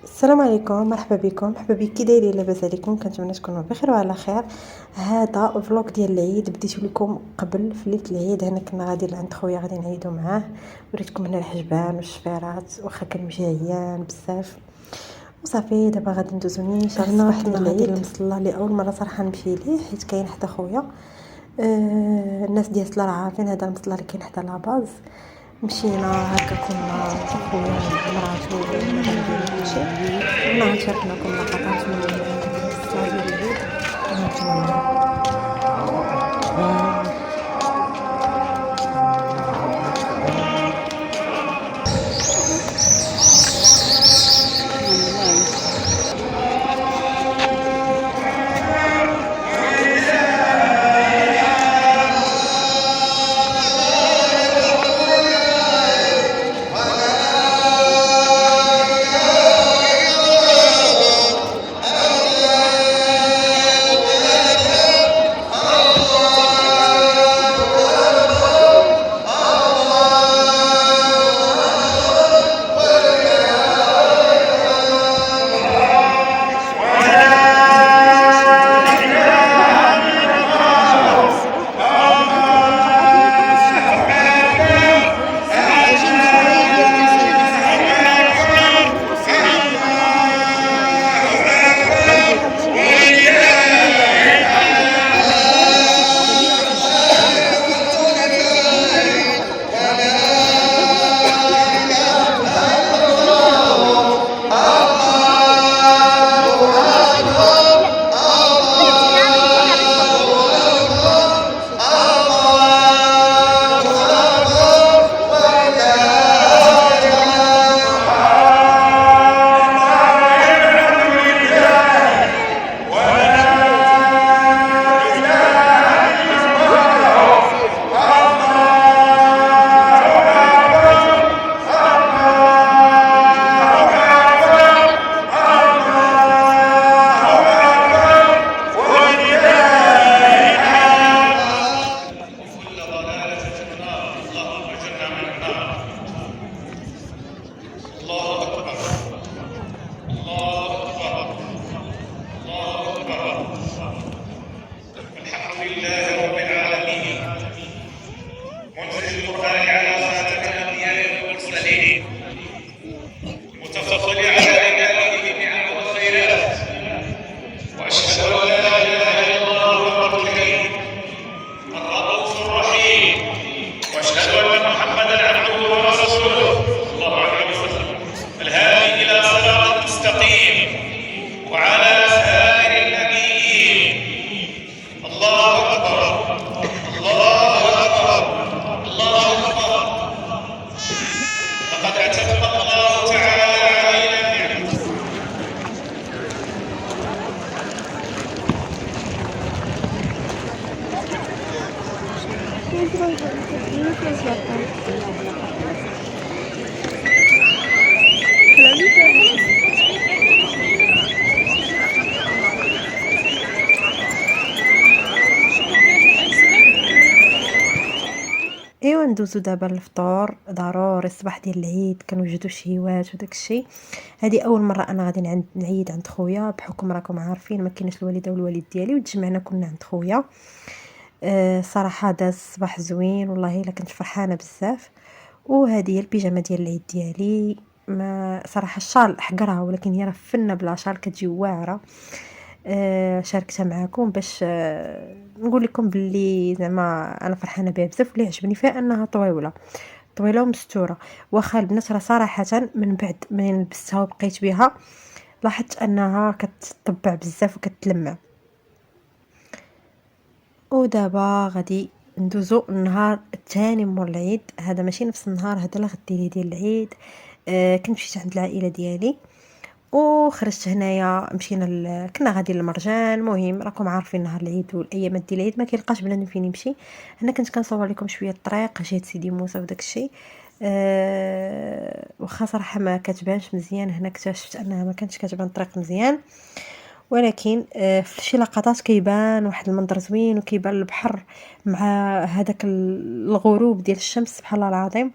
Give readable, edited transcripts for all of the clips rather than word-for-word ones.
السلام عليكم، مرحبا بكم، مرحبا بك، كي دايرين؟ لاباس عليكم؟ كنتمنى تكونوا بخير وعلى خير. هذا فلوق ديال العيد بديتو لكم قبل في ليله العيد. هنا كنا غادي لعند خويا غادي نعيدو معاه. وريتكم هنا الحجبان والشفيرات، واخا كان مشي عيان بزاف وصافي. دابا غادي ندوزو نيشان الصباح ديال العيد للمصلى اللي اول مره صراحه نمشي ليه، حيت كاين حدا خويا. الناس ديال الصلاه راه عارفين هذا المصلى اللي كاين حدا لاباز. مشينا هكا كنا خويا ومراتو والمدام ديالو كلشي. هنا غنشاركناكم لقطات من الصلاه ديال العيد. هانتوما معايا. ايوا ندوزو دابا للفطور. ضروري الصباح ديال العيد كنوجدو شهيوات وداك الشيء. هذه اول مره انا غادي نعيد عند خويا، بحكم راكم عارفين ما كاينش الوالده والوالد ديالي، وتجمعنا كنا عند خويا. صراحه داز الصباح زوين والله، الا كنت فرحانه بزاف. وهذه هي البيجامه ديال العيد ديالي. ما صراحه الشال حقرها، ولكن هي راه فنه بلا شال كتجي واعره. شاركتها معكم باش نقول لكم باللي زعما انا فرحانه بها بزاف. واللي عجبني فيها انها طويله ومستوره. واخا البنات راه صراحه من بعد ما لبستها وبقيت بها لاحظت انها كتطبع بزاف وكتلمع. ودابا غادي ندوزو النهار الثاني مور العيد. هذا ماشي نفس النهار، هذا لا غديري ديال العيد. كنت مشيت عند العائله ديالي وخرجت هنايا. مشينا كنا غادي للمرجان. المهم راكم عارفين نهار العيد والايامات ديال العيد ما كيلقاش بنادم فين يمشي. هنا كنت كنصور لكم شويه الطريق جهه سيدي موسى وداك الشيء. واخا صراحه ما كتبانش مزيان، هنا اكتشفت انها ما كانتش كتبان الطريق مزيان، ولكن في شي لقطات كيبان واحد المنظر زوين، وكيبان البحر مع هذاك الغروب ديال الشمس. سبحان الله العظيم.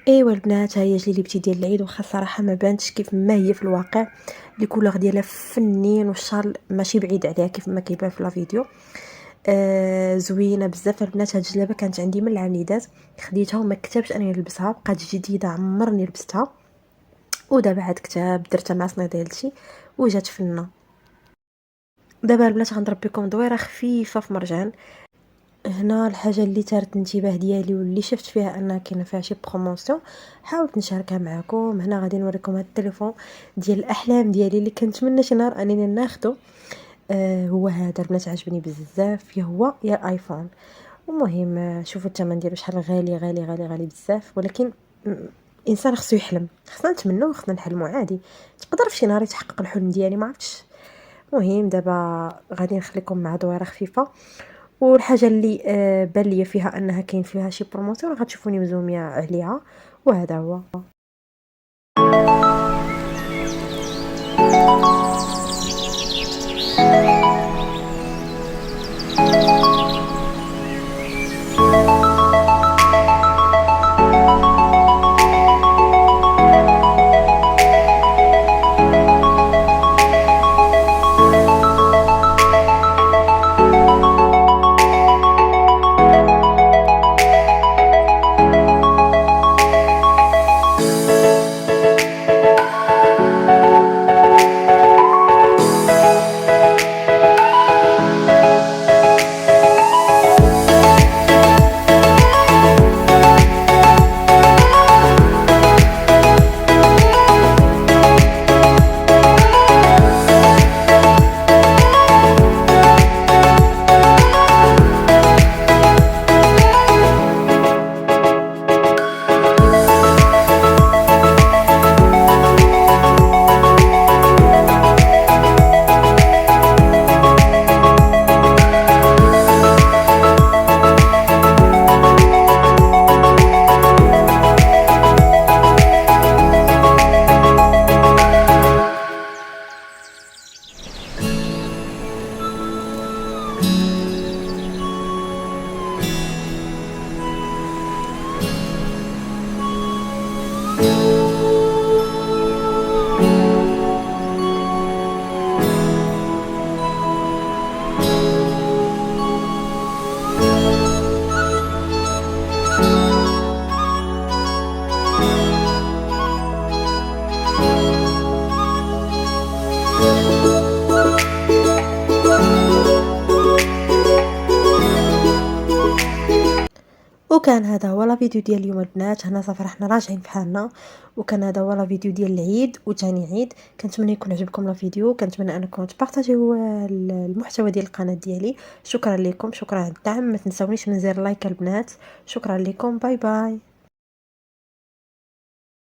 ايوا البنات، ها هي جليبتي ديال العيد. واخا الصراحه ما بانتش كيف ما هي في الواقع، لي كولور ديالها فنين والشال ماشي بعيد عليها كيف ما كيبان في لا فيديو. زوينه بزاف البنات. هاد الجلابه كانت عندي من العام اللي داز، خديتها وما كتبش انني نلبسها، بقات جديده عمرني لبستها. ودابا عاد كتاب درتها مع صنيديلتي وجات فنه. دابا البنات غنضرب دويره خفيفه في مرجان. هنا الحاجه اللي تارت الانتباه ديالي واللي شفت فيها انها كاينه فيها شي بروموسيون، حاولت نشاركها معكم. هنا غادي نوريكم هذا التليفون ديال الاحلام ديالي اللي كنتمنى شي نهار انني ناخذه. هو هذا البنات، عجبني بزاف، يا هو يا ايفون. المهم شوفوا الثمن ديالو شحال غالي غالي غالي غالي بزاف، ولكن الانسان خصو يحلم، خصنا نتمنوا وخصنا نحلموا عادي. تقدر في شي نهار يتحقق الحلم ديالي، ما عرفتش. المهم دابا غادي نخليكم مع دويره خفيفه. والحاجه اللي بان لي فيها انها كاين فيها شي بروموسيون غتشوفوني مزوميه عليها، وهذا هو. وكان هذا هو لا فيديو ديال اليوم البنات. هنا صافي راحنا راجعين بحالنا، وكان هذا هو لا فيديو ديال العيد وتاني عيد. كنتمنى يكون عجبكم لا فيديو، كنتمنى انكم تبارطاجيو المحتوى ديال القناه ديالي. شكرا لكم، شكرا على الدعم، ما تنساونيش من زر لايك البنات. شكرا لكم، باي باي.